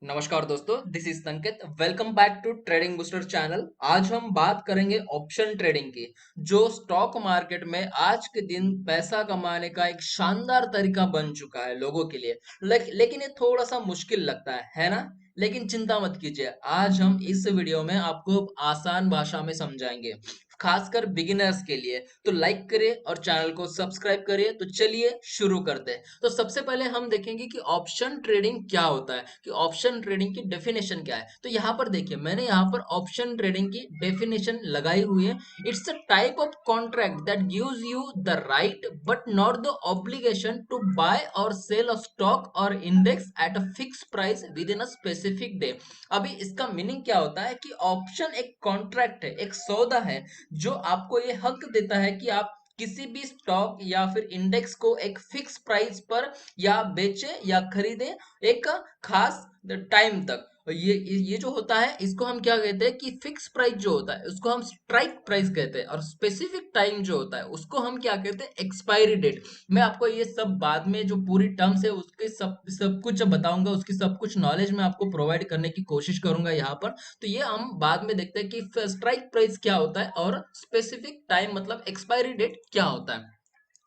नमस्कार दोस्तों, this is Sanket. Welcome back to trading booster channel. आज हम बात करेंगे ऑप्शन ट्रेडिंग की, जो स्टॉक मार्केट में आज के दिन पैसा कमाने का एक शानदार तरीका बन चुका है लोगों के लिए। लेकिन ये थोड़ा सा मुश्किल लगता है ना? लेकिन चिंता मत कीजिए, आज हम इस वीडियो में आपको आसान भाषा में समझाएंगे, खासकर बिगिनर्स के लिए। तो लाइक करिए और चैनल को सब्सक्राइब करिए। तो चलिए शुरू करते हैं। तो सबसे पहले हम देखेंगे कि ऑप्शन ट्रेडिंग क्या होता है, कि ऑप्शन ट्रेडिंग की डेफिनेशन क्या है। तो यहाँ पर देखिए, मैंने यहाँ पर ऑप्शन ट्रेडिंग की डेफिनेशन लगाई हुई है। It's a type of contract that gives you the right but not the obligation to buy or sell a stock or index at a fix price with in a specific day. अभी इसका meaning क्या होता है कि option एक contract है, एक सौदा है, जो आपको ये हक देता है कि आप किसी भी स्टॉक या फिर इंडेक्स को एक फिक्स प्राइस पर या बेचे या खरीदे एक खास टाइम तक। और ये जो होता है, इसको हम क्या कहते हैं कि फिक्स प्राइस जो होता है उसको हम स्ट्राइक प्राइस कहते हैं, और स्पेसिफिक टाइम जो होता है उसको हम क्या कहते हैं, एक्सपायरी डेट। मैं आपको ये सब बाद में जो पूरी टर्म्स है उसके सब सब कुछ जब बताऊंगा, उसकी सब कुछ नॉलेज मैं आपको प्रोवाइड करने की कोशिश करूंगा यहाँ पर। तो ये हम बाद में देखते हैं कि स्ट्राइक प्राइस क्या होता है और स्पेसिफिक टाइम मतलब एक्सपायरी डेट क्या होता है।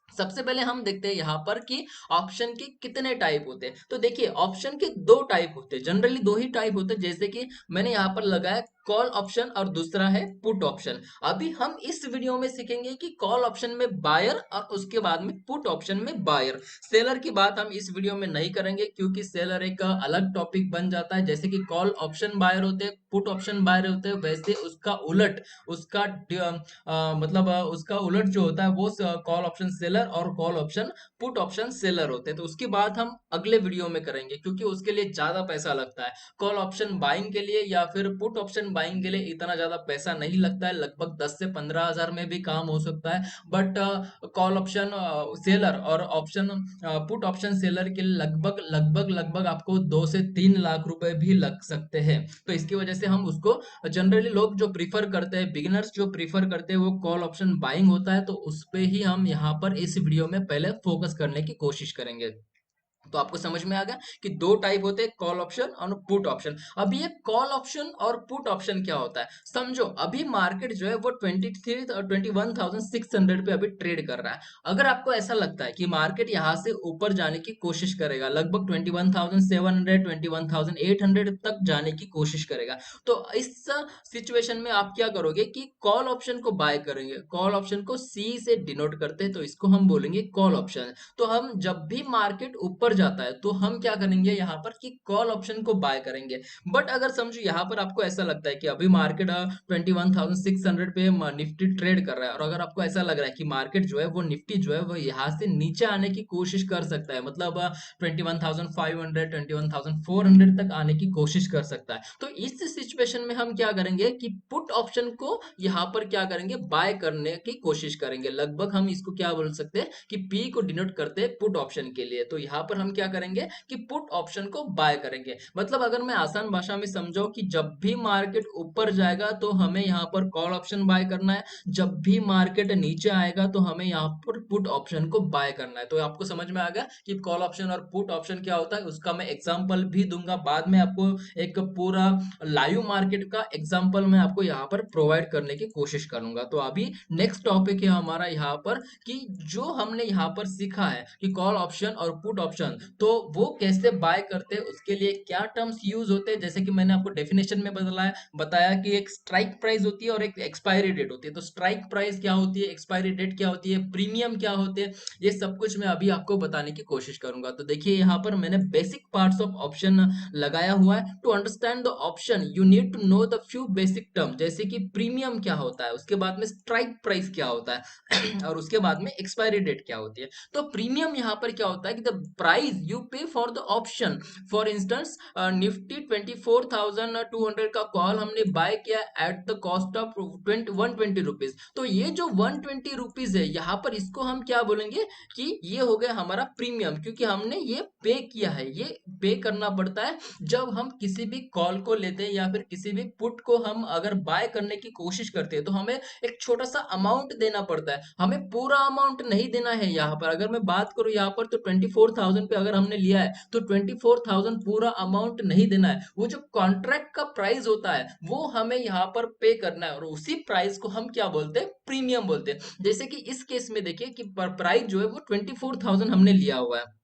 सबसे पहले हम देखते हैं यहाँ पर कि ऑप्शन के कितने टाइप होते हैं। तो देखिए, ऑप्शन के दो टाइप होते हैं, जनरली दो ही टाइप होते हैं। जैसे कि मैंने यहाँ पर लगाया कॉल ऑप्शन और दूसरा है पुट ऑप्शन। अभी हम इस वीडियो में सीखेंगे कि कॉल ऑप्शन में बायर और उसके बाद में पुट ऑप्शन में बायर। सेलर की बात हम इस वीडियो में नहीं करेंगे, क्योंकि सेलर एक अलग टॉपिक बन जाता है। जैसे कि कॉल ऑप्शन बायर होते हैं, पुट ऑप्शन बायर होते हैं, वैसे उसका उलट, उसका उसका उलट जो होता है वो कॉल ऑप्शन सेलर और call option put option seller होते हैं। तो उसकी बात हम अगले वीडियो में करेंगे, क्योंकि उसके लिए ज्यादा पैसा लगता है। कॉल ऑप्शन बाइंग के लिए या फिर पुट ऑप्शन बाइंग के लिए इतना ज्यादा पैसा नहीं लगता है, लगभग 10 से 15 हजार में भी काम हो सकता है। बट कॉल ऑप्शन सेलर और ऑप्शन पुट ऑप्शन सेलर के लिए लगभग लगभग लगभग आपको 2 से 3 लाख रुपए भी लग सकते हैं। तो इसकी वजह से हम उसको, जनरली लोग जो प्रीफर करते हैं, बिगिनर्स जो प्रीफर करते हैं, वो कॉल ऑप्शन बाइंग होता है। तो उस पे ही हम यहाँ पर इस वीडियो में पहले फोकस करने की कोशिश करेंगे। तो आपको समझ में आ गया कि दो टाइप होते हैं, कॉल ऑप्शन और पुट ऑप्शन। अभी ये कॉल ऑप्शन और पुट ऑप्शन क्या होता है समझो। अभी मार्केट जो है वो 21,600 पे अभी ट्रेड कर रहा है। अगर आपको ऐसा लगता है कि मार्केट यहाँ से ऊपर जाने की कोशिश करेगा, लगभग 21,700 21,800 तक जाने की कोशिश करेगा, तो इस सिचुएशन में आप क्या करोगे कि कॉल ऑप्शन को बाय करेंगे। कॉल ऑप्शन को सी से डिनोट करते हैं, तो इसको हम बोलेंगे कॉल ऑप्शन। तो हम जब भी मार्केट ऊपर जाता है तो हम क्या करेंगे यहाँ पर कि कॉल ऑप्शन को बाय करेंगे। बट अगर समझो यहाँ पर आपको ऐसा लगता है कि अभी मार्केट 21,600 पे निफ्टी ट्रेड कर रहा है, और अगर आपको ऐसा लग रहा है कि मार्केट जो है वो निफ्टी जो है वो यहाँ से नीचे आने की कोशिश कर सकता है, मतलब 21,500 21,400 तक आने की कोशिश कर सकता है, तो इस सिचुएशन में हम क्या करेंगे कि पुट ऑप्शन को यहाँ पर क्या करेंगे, बाय करने की कोशिश करेंगे। लगभग हम इसको क्या बोल सकते हैं कि पी को डिनोट करते हैं पुट ऑप्शन के लिए। तो यहाँ पर हम क्या करेंगे कि पुट ऑप्शन को बाय करेंगे। मतलब अगर मैं आसान भाषा में समझाऊं कि जब भी मार्केट ऊपर जाएगा तो हमें यहाँ पर कॉल ऑप्शन बाय करना है, जब भी मार्केट नीचे आएगा तो हमें यहाँ पर पुट ऑप्शन को बाय करना है। तो आपको समझ में आ गया कि कॉल ऑप्शन और पुट ऑप्शन क्या होता है। उसका मैं एग्जांपल भी दूंगा बाद में आपको, एक पूरा लाइव मार्केट का एग्जांपल मैं आपको यहाँ पर प्रोवाइड करने की कोशिश करूंगा। तो अभी नेक्स्ट टॉपिक है हमारा यहाँ पर कि जो हमने यहाँ पर सीखा है कि कॉल ऑप्शन और पुट ऑप्शन, तो वो कैसे बाय करते हैं, उसके लिए क्या टर्म्स यूज होते हैं। जैसे कि मैंने आपको डेफिनेशन में बताया कि एक स्ट्राइक प्राइस होती है और एक एक्सपायरी डेट होती है। तो स्ट्राइक प्राइस क्या होती है, एक्सपायरी डेट क्या होती है, प्रीमियम क्या होते हैं, ये सब कुछ मैं अभी आपको बताने की कोशिश करूंगा। तो देखिए, यहाँ पर मैंने बेसिक पार्ट्स ऑफ ऑप्शन लगाया हुआ है। To understand the option you need to know the few basic term, जैसे कि प्रीमियम क्या होता है, उसके बाद में स्ट्राइक प्राइस क्या होता है और उसके बाद में एक्सपायरी डेट क्या होती है। तो प्रीमियम यहाँ पर क्या होता है कि द प्राइस यू पे for the option. For instance, Nifty 24,200 का कॉल हमने बाय किया at the cost of 120 rupees. तो ये जो 120 रुपीज है यहाँ पर, इसको हम क्या बोलेंगे कि ये हो गया हमारा प्रीमियम, क्योंकि हमने ये पे किया है। ये पे करना पड़ता है जब हम किसी भी कॉल को लेते हैं या फिर किसी भी पुट को हम अगर बाय करने की कोशिश करते हैं, तो हमें एक छोटा सा अमाउंट देना पड़ता है। हमें पूरा अमाउंट नहीं देना है। यहाँ पर अगर मैं बात करूँ यहाँ पर, तो थाउजेंड पे अगर हमने लिया है तो 24,000 पूरा अमाउंट नहीं देना है, वो जो कॉन्ट्रैक्ट का प्राइस होता है वो हमें यहाँ पर पे करना है, और उसी प्राइस को हम क्या बोलते हैं, प्रीमियम बोलते हैं। जैसे कि इस केस में देखिए कि प्राइस जो है वो 24,000 हमने लिया हुआ है।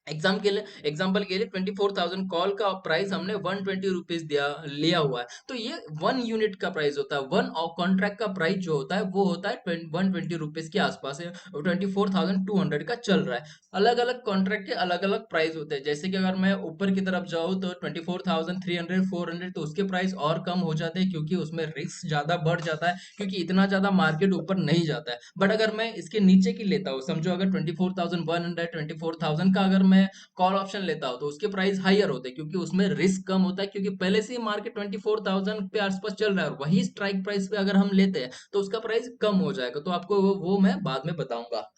एग्जाम्पल के लिए 24,000 कॉल का प्राइस हमने 120 रुपीज दिया लिया हुआ है, तो ये 1 यूनिट का प्राइस होता है। वन कॉन्ट्रैक्ट का प्राइस जो होता है वो होता है 120 रुपीज के आसपास है, 24,200 का चल रहा है। अलग अलग कॉन्ट्रैक्ट के अलग अलग प्राइस होते हैं, जैसे कि अगर मैं ऊपर की तरफ जाऊँ तो 24,300 400 तो उसके प्राइस और कम हो जाते हैं, क्योंकि उसमें रिस्क ज्यादा बढ़ जाता है, क्योंकि इतना ज्यादा मार्केट ऊपर नहीं जाता है। बट अगर मैं इसके नीचे की लेता हूँ, समझो अगर 24,100 24,000 का अगर मैं कॉल ऑप्शन लेता हूँ, तो उसके प्राइस हायर होते हैं, क्योंकि उसमें रिस्क कम होता है, क्योंकि पहले से ही मार्केट 24,000 पे आसपास चल रहा है, और वही स्ट्राइक प्राइस पे अगर हम लेते हैं तो उसका प्राइस कम हो जाएगा। तो आपको वो मैं बाद में बताऊंगा।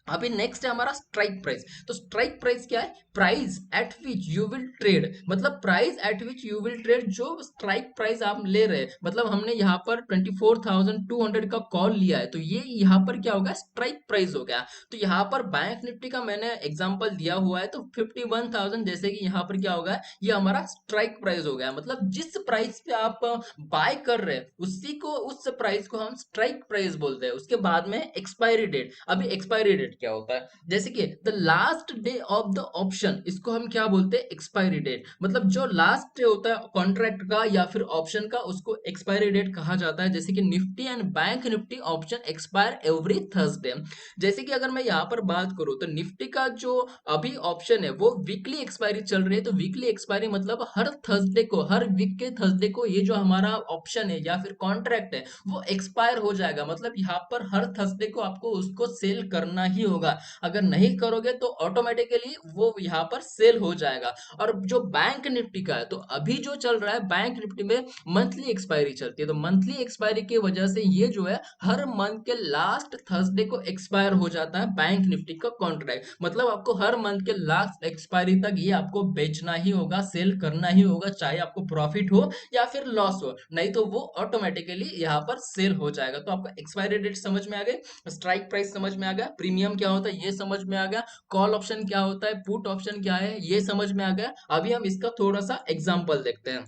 अभी नेक्स्ट है हमारा स्ट्राइक प्राइस। तो स्ट्राइक प्राइस क्या है, price at which you will trade, मतलब price at which you will trade, जो स्ट्राइक प्राइस आप ले रहे हैं, मतलब हमने यहाँ पर 24,200 का कॉल लिया है, तो ये यहाँ पर क्या होगा, स्ट्राइक प्राइस हो गया। तो यहाँ पर बैंक निफ्टी का मैंने एग्जांपल दिया हुआ है, तो 51,000 जैसे कि यहाँ पर क्या होगा, ये हमारा स्ट्राइक प्राइस हो गया, मतलब जिस प्राइस पे आप बाय कर रहे हैं उसी को, उस प्राइस को हम स्ट्राइक प्राइस बोलते हैं। उसके बाद में एक्सपायरी डेट। अभी एक्सपायरी डेट क्या होता है, जैसे कि the last day of the option, इसको हम क्या बोलते हैं, एक्सपायरी डेट, मतलब जो लास्ट डे होता है कॉन्ट्रैक्ट का या फिर ऑप्शन का, उसको एक्सपायरी डेट कहा जाता है। जैसे कि Nifty and bank Nifty option expire every Thursday. जैसे कि अगर मैं यहाँ पर बात करूँ तो निफ्टी का जो अभी ऑप्शन है वो वीकली एक्सपायरी चल रही है, तो वीकली एक्सपायरी मतलब हर थर्सडे को, हर वीक के थर्सडे को ये जो हमारा ऑप्शन है या फिर कॉन्ट्रैक्ट है वो एक्सपायर हो जाएगा, मतलब यहाँ पर हर थर्सडे को आपको उसको सेल करना ही होगा। अगर नहीं करोगे तो ऑटोमेटिकली वो यहाँ पर सेल हो जाएगा। और जो बैंक निफ्टी का है, तो अभी जो चल रहा है बैंक निफ्टी में मंथली एक्सपायरी चलती है, तो मंथली एक्सपायरी की वजह से ये जो है हर मंथ के लास्ट थर्सडे को एक्सपायर हो जाता है बैंक निफ्टी का कॉन्ट्रैक्ट, मतलब आपको हर मंथ के लास्ट एक्सपायरी तक ये आपको बेचना ही होगा, सेल करना ही होगा, चाहे आपको प्रॉफिट हो या फिर लॉस हो, नहीं तो वो ऑटोमेटिकली यहाँ पर सेल हो जाएगा। तो आपका एक्सपायरी डेट समझ में आ गई, स्ट्राइक प्राइस समझ में आ गया, प्रीमियम क्या होता है ये समझ में आ गया, कॉल ऑप्शन क्या होता है, पुट ऑप्शन क्या है ये समझ में आ गया। अभी हम इसका थोड़ा सा एग्जांपल देखते हैं।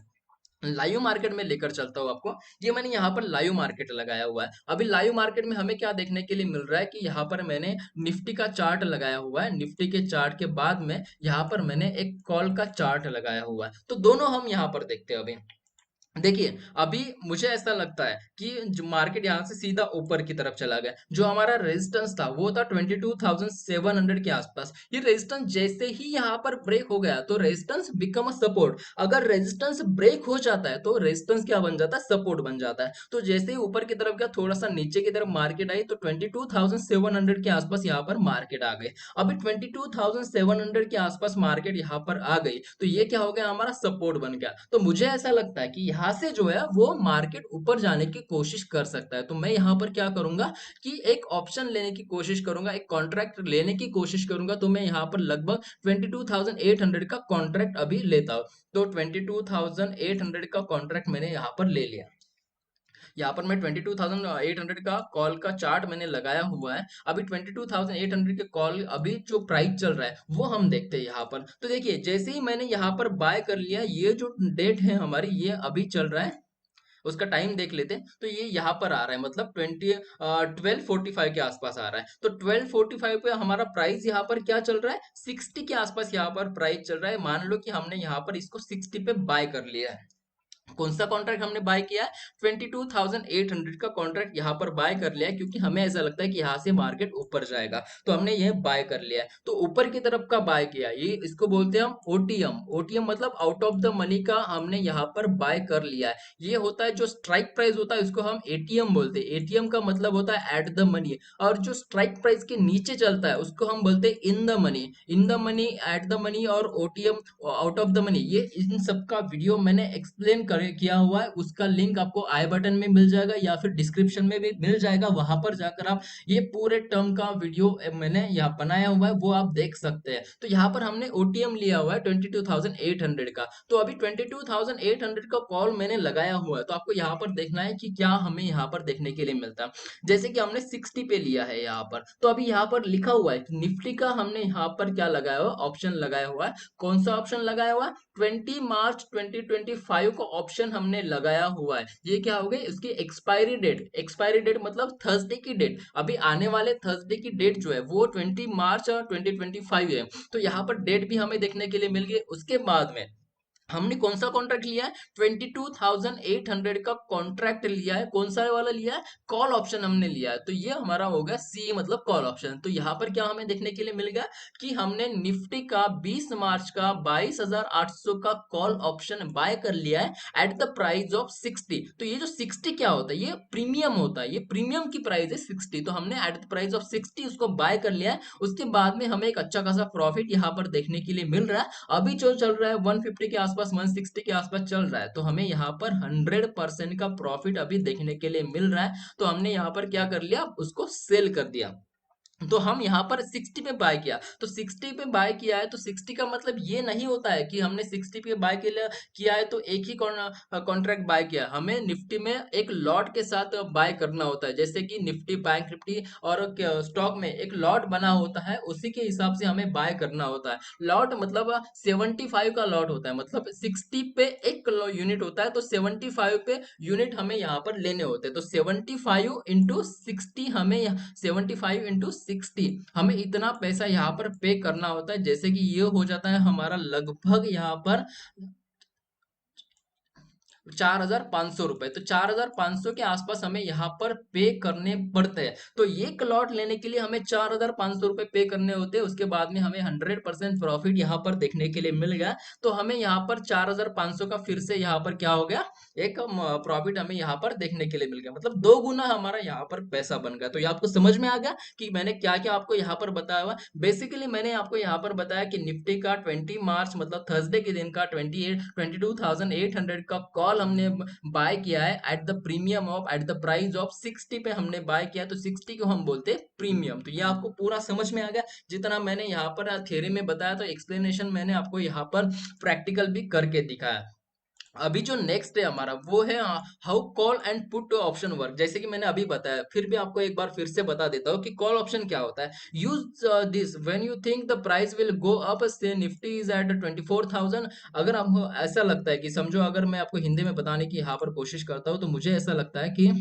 लाइव मार्केट में लेकर चलता हूँ आपको। ये मैंने यहाँ पर लाइव मार्केट लगाया हुआ है। अभी लाइव मार्केट में हमें क्या देखने के लिए मिल रहा है कि यहाँ पर मैंने निफ्टी का चार्ट लगाया हुआ है, निफ्टी के चार्ट के बाद में यहाँ पर मैंने एक कॉल का चार्ट लगाया हुआ है, तो दोनों हम यहाँ पर देखते हैं। अभी देखिए, अभी मुझे ऐसा लगता है कि जो मार्केट यहाँ से सीधा ऊपर की तरफ चला गया, जो हमारा रेजिस्टेंस था वो था 22,700 के आसपास। ये रेजिस्टेंस जैसे ही यहाँ पर ब्रेक हो गया तो रेजिस्टेंस बिकम अ सपोर्ट। अगर रेजिस्टेंस ब्रेक हो जाता है तो रेजिस्टेंस क्या बन जाता है, सपोर्ट बन जाता है। तो जैसे ही ऊपर की तरफ गया, थोड़ा सा नीचे की तरफ मार्केट आई, तो 22,700 के आसपास यहाँ पर मार्केट आ गई। अभी 22,700 के आसपास मार्केट यहाँ पर आ गई, तो ये क्या हो गया, हमारा सपोर्ट बन गया। तो मुझे ऐसा लगता है कि यहाँ से जो है वो मार्केट ऊपर जाने की कोशिश कर सकता है। तो मैं यहाँ पर क्या करूंगा कि एक ऑप्शन लेने की कोशिश करूंगा, एक कॉन्ट्रैक्ट लेने की कोशिश करूंगा। तो मैं यहाँ पर लगभग 22,800 का कॉन्ट्रैक्ट अभी लेता हूँ। तो 22,800 का कॉन्ट्रैक्ट मैंने यहाँ पर ले लिया। यहाँ पर मैं 22,800 का कॉल का चार्ट मैंने लगाया हुआ है। अभी 22,800 के कॉल अभी जो प्राइस चल रहा है वो हम देखते हैं यहाँ पर। तो देखिए, जैसे ही मैंने यहाँ पर बाय कर लिया, ये जो डेट है हमारी ये अभी चल रहा है, उसका टाइम देख लेते हैं। तो ये यहाँ पर आ रहा है, मतलब 12:45 के आसपास आ रहा है। तो 12:45 पे हमारा प्राइस यहाँ पर क्या चल रहा है, 60 के आसपास यहाँ पर प्राइस चल रहा है। मान लो कि हमने यहाँ पर इसको 60 पे बाय कर लिया है। कौन सा कॉन्ट्रैक्ट हमने बाय किया है, 22,800 का कॉन्ट्रैक्ट यहाँ पर बाय कर लिया है, क्योंकि हमें ऐसा लगता है कि यहाँ से मार्केट ऊपर जाएगा, तो हमने ये बाय कर लिया है। तो ऊपर की तरफ का बाय किया, ये इसको बोलते हैं हम ओटीएम। ओटीएम मतलब आउट ऑफ द मनी का हमने यहाँ पर बाय कर लिया है। ये होता है जो स्ट्राइक प्राइस होता है, इसको हम एटीएम बोलते हैं। एटीएम का मतलब होता है एट द मनी, और जो स्ट्राइक प्राइस के नीचे चलता है उसको हम बोलते हैं in the money. In the money, at the money और OTM, out of the money, ये इन सब का वीडियो मैंने एक्सप्लेन कर किया हुआ है, उसका लिंक आपको आई बटन में मिल जाएगा या फिर डिस्क्रिप्शन में भी मिल जाएगा। वहां पर जाकर आप ये पूरे टर्म का वीडियो मैंने यहाँ बनाया हुआ है, वो आप देख सकते हैं। तो यहाँ पर हमने ओटीएम लिया हुआ है 22,800 का। तो अभी 22,800 का कॉल मैंने लगाया हुआ है, तो आपको यहाँ पर देखना है कि क्या हमें यहाँ पर देखने के लिए मिलता है। जैसे कि हमने 60 पे लिया है यहाँ पर, तो अभी यहाँ पर लिखा हुआ है निफ्टी का हमने यहाँ पर क्या लगाया हुआ, ऑप्शन लगाया हुआ है। कौन सा ऑप्शन लगाया हुआ है? 20 मार्च 2025 को ऑप्शन हमने लगाया हुआ है। ये क्या हो गई? इसकी एक्सपायरी डेट, एक्सपायरी डेट मतलब थर्सडे की डेट, अभी आने वाले थर्सडे की डेट जो है वो 20 मार्च 2025 है। तो यहाँ पर डेट भी हमें देखने के लिए मिल गई। उसके बाद में हमने कौन सा कॉन्ट्रैक्ट लिया है? 22,800 का कॉन्ट्रैक्ट लिया है। कौन सा वाला लिया है? कॉल ऑप्शन हमने लिया है। तो ये हमारा हो गया सी मतलब कॉल ऑप्शन। तो यहाँ पर क्या हमें देखने के लिए मिल गया कि हमने निफ्टी का 20 मार्च का 22,800 का कॉल ऑप्शन बाय कर लिया है एट द प्राइस ऑफ 60। तो ये जो 60 क्या होता है? ये प्रीमियम होता है, ये प्रीमियम की प्राइस है 60। तो हमने एट द प्राइस ऑफ 60 उसको बाय कर लिया है। उसके बाद में हमें एक अच्छा खासा प्रॉफिट यहाँ पर देखने के लिए मिल रहा है। अभी जो चल रहा है 150 के आसपास, 160 के आसपास चल रहा है। तो हमें यहाँ पर 100% का प्रॉफिट अभी देखने के लिए मिल रहा है। तो हमने यहाँ पर क्या कर लिया? उसको सेल कर दिया। तो हम यहाँ पर 60 पे बाय किया। तो 60 पे बाय किया है, तो 60 का मतलब ये नहीं होता है कि हमने 60 पे बाय किया है तो एक ही कॉन्ट्रैक्ट बाय किया। हमें निफ्टी में एक लॉट के साथ बाय करना होता है। जैसे कि निफ्टी, बैंक निफ्टी और स्टॉक में एक लॉट बना होता है, उसी के हिसाब से हमें बाय करना होता है। लॉट मतलब 75 का लॉट होता है, मतलब 60 पे एक यूनिट होता है, तो 75 पे यूनिट हमें यहाँ पर लेने होते हैं। तो 75 इंटू 60 हमें 75 इंटू 60 हमें इतना पैसा यहाँ पर पे करना होता है। जैसे कि ये हो जाता है हमारा लगभग यहाँ पर 4,500 रुपए। तो 4,500 के आसपास हमें यहाँ पर पे करने पड़ते हैं। तो ये क्लॉट लेने के लिए हमें 4,500 रुपए पे करने होते हैं। उसके बाद में हमें 100% प्रॉफिट यहाँ पर देखने के लिए मिल गया। तो हमें यहाँ पर 4,500 का फिर से यहाँ पर क्या हो गया? एक प्रॉफिट हमें यहाँ पर देखने के लिए मिल गया, मतलब 2 गुना हमारा यहाँ पर पैसा बन गया। तो ये आपको समझ में आ गया कि मैंने क्या क्या आपको यहाँ पर बताया हुआ। बेसिकली मैंने आपको यहाँ पर बताया कि निफ्टी का 20 मार्च मतलब थर्सडे के दिन का 22,800 का कॉल हमने बाय किया है at the premium of, at the price of 60 पे हमने बाय किया। तो 60 को हम बोलते हैं प्रीमियम। तो ये आपको पूरा समझ में आ गया जितना मैंने यहाँ पर थ्योरी में बताया। तो एक्सप्लेनेशन मैंने आपको यहाँ पर प्रैक्टिकल भी करके दिखाया। अभी जो नेक्स्ट है हमारा वो है how call and put option work. जैसे कि मैंने अभी बताया, फिर भी आपको एक बार फिर से बता देता हूँ कि कॉल ऑप्शन क्या होता है। Use this when you think the price will go up, से निफ्टी इज एट 24,000। अगर आपको ऐसा लगता है कि समझो, अगर मैं आपको हिंदी में बताने की यहाँ पर कोशिश करता हूँ, तो मुझे ऐसा लगता है कि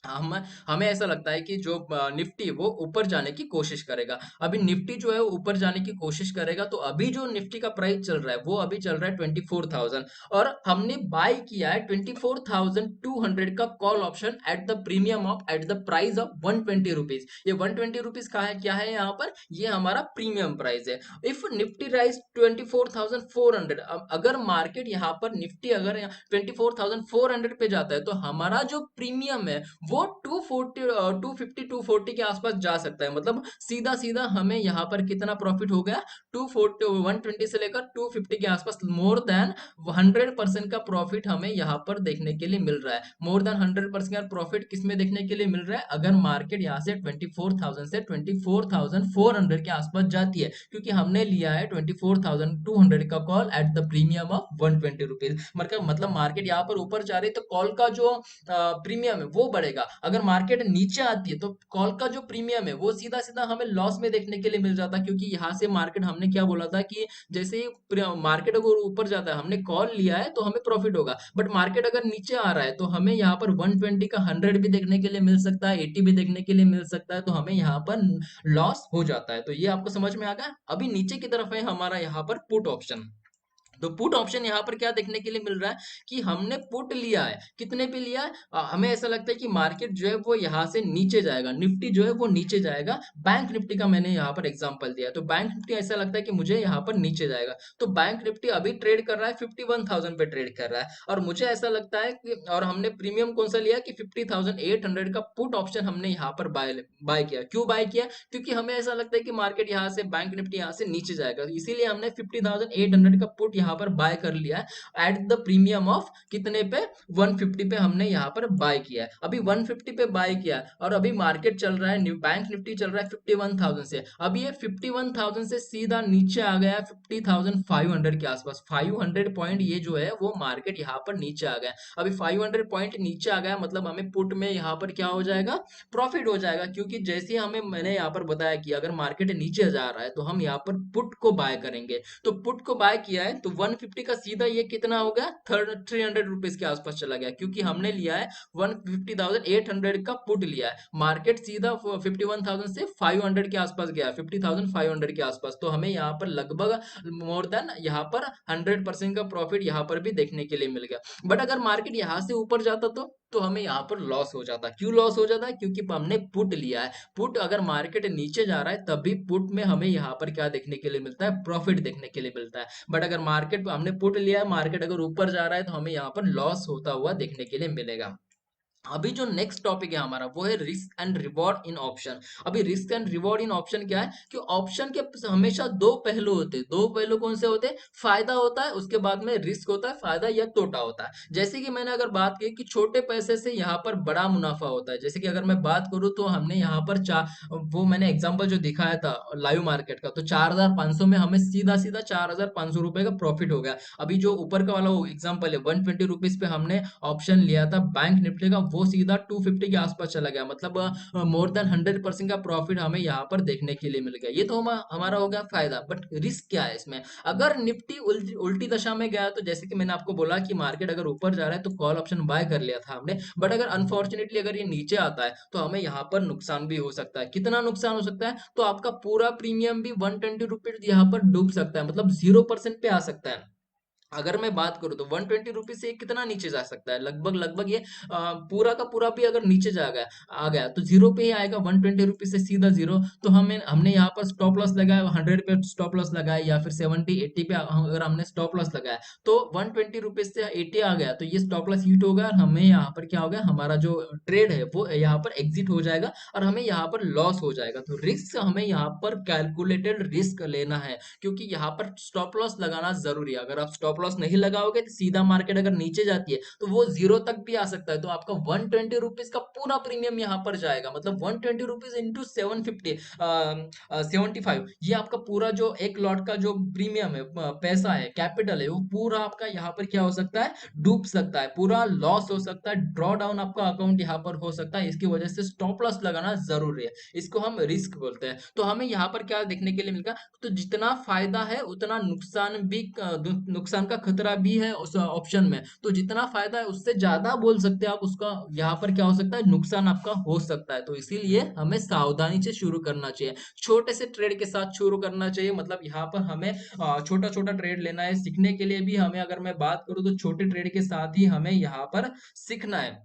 हम हमें ऐसा लगता है कि जो निफ्टी वो ऊपर जाने की कोशिश करेगा। अभी निफ्टी जो है वो ऊपर जाने की कोशिश करेगा। तो अभी जो निफ्टी का प्राइस चल रहा है वो अभी चल रहा है 24,000, और हमने बाय किया है 24,200 का call option at the premium of, at the price of 120 rupees. ये 120 रुपीज का है, क्या है यहाँ पर? ये हमारा प्रीमियम प्राइस है। इफ निफ्टी राइज 24,400, अगर मार्केट यहाँ पर निफ्टी अगर 24,400 पे जाता है, तो हमारा जो प्रीमियम है वो 250 240 के आसपास जा सकता है। मतलब सीधा सीधा हमें यहाँ पर कितना प्रॉफिट हो गया? 240, 120 से लेकर 250 के आसपास, मोर देन 100% का प्रॉफिट हमें यहाँ पर देखने के लिए मिल रहा है। मोर देन 100% का प्रॉफिट किस में देखने के लिए मिल रहा है? अगर मार्केट यहाँ से 24,000 से 24,400 के आसपास जाती है, क्योंकि हमने लिया है 24,200 का call at the premium of 120 rupees. मतलब मार्केट यहाँ पर ऊपर जा रही है तो कॉल का जो प्रीमियम है वो बढ़ेगा। अगर मार्केट नीचे आती है तो कॉल का जो प्रीमियम है वो सीधा सीधा हमें लॉस में देखने के लिए मिल जाता है। क्योंकि यहाँ से मार्केट, हमने क्या बोला था कि जैसे ही मार्केट अगर ऊपर जाता है, हमने कॉल लिया है तो हमें प्रॉफिट होगा। बट मार्केट अगर नीचे आ रहा है तो हमें यहाँ पर 120 का 100 भी देखने के लिए मिल सकता है, 80 भी देखने के लिए मिल सकता है। तो हमें यहाँ पर लॉस हो जाता है। तो ये आपको समझ में आ गया। अभी नीचे की तरफ है हमारा यहाँ पर पुट ऑप्शन। तो पुट ऑप्शन यहाँ पर क्या देखने के लिए मिल रहा है कि हमने पुट लिया है, कितने पे लिया है? हमें ऐसा लगता है कि मार्केट जो है वो यहाँ से नीचे जाएगा, निफ्टी जो है वो नीचे जाएगा। बैंक निफ्टी का मैंने यहाँ पर एग्जांपल दिया, तो बैंक निफ्टी ऐसा लगता है कि मुझे यहाँ पर नीचे जाएगा। तो बैंक निफ्टी अभी ट्रेड कर रहा है 51,000 पे ट्रेड कर रहा है, और मुझे ऐसा लगता है कि, और हमने प्रीमियम कौन सा लिया कि 50,800 का पुट ऑप्शन हमने यहाँ पर बाय बाय किया। क्यों बाय किया? क्योंकि हमें ऐसा लगता है कि मार्केट यहाँ से, बैंक निफ्टी यहाँ से नीचे जाएगा, इसीलिए हमने 50,800 का पुट यहाँ पर बाय कर लिया है एट द प्रीमियम ऑफ कितने पे, 150 पे हमने यहाँ पर बाय किया है। अभी 150 पे बाय किया है और अभी मार्केट चल रहा है, बैंक निफ्टी चल रहा है 51,000 से। अभी ये 51,000 से सीधा नीचे आ गया है 50,500 के आसपास। 500 पॉइंट ये जो है वो मार्केट यहाँ पर नीचे आ गया है। अभी 500 पॉइंट नीचे आ गया, मतलब हमें पुट में यहाँ पर क्या हो जाएगा, प्रॉफिट हो जाएगा। क्योंकि जैसे हमें मैंने यहाँ पर बताया कि अगर मार्केट नीचे जा रहा है तो हम यहाँ पर पुट को बाय करेंगे। तो पुट को बाय किया है तो 150 का सीधा ये कितना हो गया, 300 रुपीज के आसपास चला गया, क्योंकि हमने लिया है 150,800 का पुट लिया है। मार्केट सीधा 51,000 से 500 के आसपास गया, 50,500 के आसपास। तो हमें यहाँ पर लगभग मोर देन यहाँ पर 100% का प्रॉफिट यहाँ पर भी देखने के लिए मिल गया। बट अगर मार्केट यहाँ से ऊपर जाता तो हमें यहाँ पर लॉस हो जाता। क्यों लॉस हो जाता है, क्योंकि हमने पुट लिया है। पुट अगर मार्केट नीचे जा रहा है तभी पुट में हमें यहाँ पर क्या देखने के लिए मिलता है, प्रॉफिट देखने के लिए मिलता है। बट अगर मार्केट हमने पुट लिया है, मार्केट अगर ऊपर जा रहा है तो हमें यहाँ पर लॉस होता हुआ देखने के लिए मिलेगा। अभी जो नेक्स्ट टॉपिक है हमारा वो है risk and reward in option. अभी risk and reward in option क्या है कि ऑप्शन के हमेशा दो पहलू होते हैं। दो पहलू कौन से होते हैं, फायदा होता है, उसके बाद में रिस्क होता है, फायदा या तोटा होता है। जैसे कि मैंने अगर बात की कि छोटे पैसे से यहाँ पर बड़ा मुनाफा होता है। जैसे कि अगर मैं बात करूँ तो हमने यहाँ पर वो मैंने एग्जाम्पल जो दिखाया था लाइव मार्केट का, तो 4,500 में हमें सीधा सीधा 4,500 रुपए का प्रॉफिट हो गया। अभी जो ऊपर का वाला एग्जाम्पल है 120 रुपीज पे हमने ऑप्शन लिया था बैंक निफ्टी का, वो सीधा 250 के आसपास चला गया। मतलब मोर देन 100% का प्रॉफिट हमें यहाँ पर देखने के लिए मिल गया। ये तो हमारा हो गया फायदा। बट रिस्क क्या है इसमें, अगर निफ्टी उल्टी दशा में गया तो जैसे कि मैंने आपको बोला कि मार्केट अगर ऊपर जा रहा है तो कॉल ऑप्शन बाय कर लिया था हमने। बट अगर अनफॉर्चुनेटली अगर ये नीचे आता है तो हमें यहाँ पर नुकसान भी हो सकता है। कितना नुकसान हो सकता है, तो आपका पूरा प्रीमियम भी 120 रुपीज यहाँ पर डूब सकता है, मतलब 0% पे आ सकता है। अगर मैं बात करूं तो 120 रुपीज से कितना नीचे जा सकता है, लगभग लगभग ये पूरा का पूरा भी अगर नीचे जा गया आ गया तो जीरो पे ही आएगा। 120 रुपीज से सीधा जीरो। तो हमने यहाँ पर स्टॉप लॉस लगाया, 100 पे स्टॉप लॉस लगाया या फिर 70 80 पे अगर हमने स्टॉप लॉस लगाया तो 120 रुपीज से 80 आ गया तो ये स्टॉप लॉस हिट होगा और हमें यहाँ पर क्या होगा, हमारा जो ट्रेड है वो यहाँ पर एग्जिट हो जाएगा और हमें यहाँ पर लॉस हो जाएगा। तो रिस्क हमें यहाँ पर कैलकुलेटेड रिस्क लेना है, क्योंकि यहाँ पर स्टॉप लॉस लगाना जरूरी है। अगर आप स्टॉप लॉस नहीं लगाओगे तो सीधा मार्केट अगर नीचे जाती है तो वो जीरो तक भी आ सकता है। तो आपका 120 रुपीज का पूरा प्रीमियम यहाँ पर जाएगा, मतलब 120 रुपीज इंटू 750 75, ये आपका पूरा जो एक लॉट का जो प्रीमियम है, पैसा है, कैपिटल है, वो पूरा आपका यहाँ पर क्या हो सकता है, डूब सकता है, पूरा लॉस हो सकता है, ड्रॉ डाउन आपका अकाउंट यहाँ पर हो सकता है। इसकी वजह से स्टॉप लॉस लगाना जरूरी है। इसको हम रिस्क बोलते हैं। तो हमें यहाँ पर क्या देखने के लिए मिलेगा, तो जितना फायदा है उतना नुकसान भी, नुकसान का खतरा भी है उस ऑप्शन में। तो जितना फायदा है उससे ज्यादा बोल सकते हैं आप, उसका यहाँ पर क्या हो सकता है, नुकसान आपका हो सकता है। तो इसीलिए हमें सावधानी से शुरू करना चाहिए, छोटे से ट्रेड के साथ शुरू करना चाहिए। मतलब यहाँ पर हमें छोटा छोटा ट्रेड लेना है। सीखने के लिए भी हमें, अगर मैं बात करूँ तो छोटे ट्रेड के साथ ही हमें यहाँ पर सीखना है।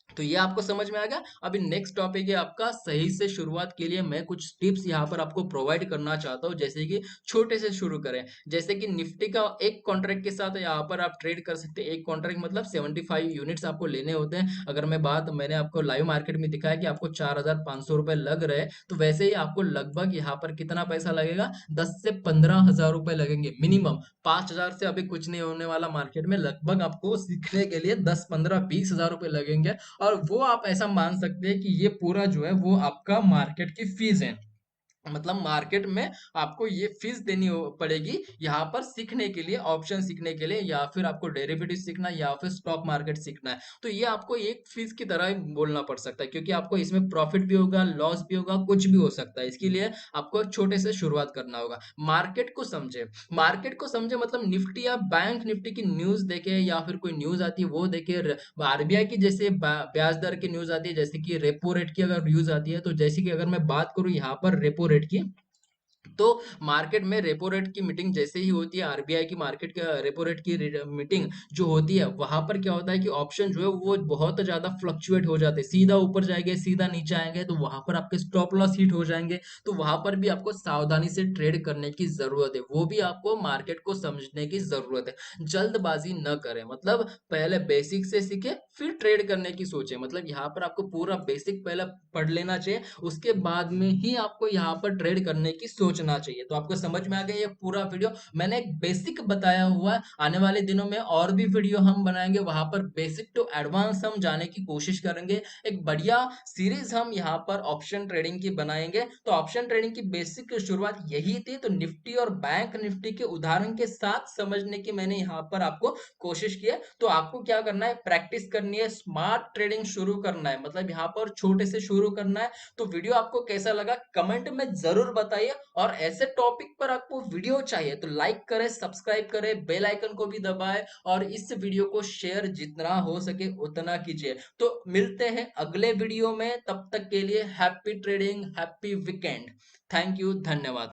तो ये आपको समझ में आ गया। अभी नेक्स्ट टॉपिक है आपका सही से शुरुआत के लिए मैं कुछ टिप्स यहाँ पर आपको प्रोवाइड करना चाहता हूँ, जैसे कि छोटे से शुरू करें। जैसे कि निफ्टी का एक कॉन्ट्रैक्ट के साथ यहाँ पर आप ट्रेड कर सकते हैं। एक कॉन्ट्रैक्ट मतलब 75 यूनिट्स आपको लेने होते हैं। अगर मैंने आपको लाइव मार्केट में दिखाया कि आपको 4,500 रुपए लग रहे हैं, तो वैसे ही आपको लगभग यहाँ पर कितना पैसा लगेगा, 10 से 15 हजार रुपए लगेंगे मिनिमम। 5,000 से अभी कुछ नहीं होने वाला मार्केट में। लगभग आपको सीखने के लिए 10 15 20 हजार रुपए लगेंगे। और वो आप ऐसा मान सकते हैं कि ये पूरा जो है वो आपका मार्केट की फीस है। मतलब मार्केट में आपको ये फीस देनी पड़ेगी यहाँ पर सीखने के लिए, ऑप्शन सीखने के लिए, या फिर आपको डेरिवेटिव सीखना है, या फिर स्टॉक मार्केट सीखना है। तो ये आपको एक फीस की तरह ही बोलना पड़ सकता है, क्योंकि आपको इसमें प्रॉफिट भी होगा, लॉस भी होगा, कुछ भी हो सकता है। इसके लिए आपको एक छोटे से शुरुआत करना होगा। मार्केट को समझे, मार्केट को समझे मतलब निफ्टी या बैंक निफ्टी की न्यूज देखे, या फिर कोई न्यूज आती है वो देखे। आरबीआई की जैसे ब्याज दर की न्यूज आती है, जैसे कि रेपो रेट की अगर न्यूज आती है, तो जैसे कि अगर मैं बात करूं यहाँ पर रेपो रेट की, तो मार्केट में रेपो रेट की मीटिंग जैसे ही होती है, आरबीआई की मार्केट का रेपो रेट की मीटिंग जो होती है, वहां पर क्या होता है कि ऑप्शन जो है वो बहुत ज्यादा फ्लक्चुएट हो जाते हैं, सीधा ऊपर जाएंगे, सीधा नीचे आएंगे, तो वहां पर आपके स्टॉप लॉस हिट हो जाएंगे। तो वहां पर भी आपको सावधानी से ट्रेड करने की जरूरत है, वो भी आपको मार्केट को समझने की जरूरत है। जल्दबाजी न करें, मतलब पहले बेसिक से सीखे फिर ट्रेड करने की सोचे। मतलब यहाँ पर आपको पूरा बेसिक पहले पढ़ लेना चाहिए, उसके बाद में ही आपको यहाँ पर ट्रेड करने की सोचना समझना चाहिए। तो आपको समझ में आ गया ये पूरा वीडियो, मैंने एक बेसिक बताया हुआ है। आने वाले दिनों में और भी वीडियो हम बनाएंगे, वहां पर बेसिक टू एडवांस हम जाने की कोशिश करेंगे। एक बढ़िया सीरीज हम यहाँ पर ऑप्शन ट्रेडिंग की बनाएंगे। तो ऑप्शन ट्रेडिंग की बेसिक शुरुआत यही थी, तो निफ्टी और बैंक निफ्टी के उदाहरण के साथ समझने की मैंने यहाँ पर आपको कोशिश की है। तो आपको क्या करना है, प्रैक्टिस करनी है, स्मार्ट ट्रेडिंग शुरू करना है, मतलब यहाँ पर छोटे से शुरू करना है। तो वीडियो आपको कैसा लगा कमेंट में जरूर बताइए, और ऐसे टॉपिक पर आपको वीडियो चाहिए तो लाइक करें, सब्सक्राइब करें, बेल आइकन को भी दबाएं, और इस वीडियो को शेयर जितना हो सके उतना कीजिए। तो मिलते हैं अगले वीडियो में, तब तक के लिए happy trading, happy weekend. Thank you, धन्यवाद।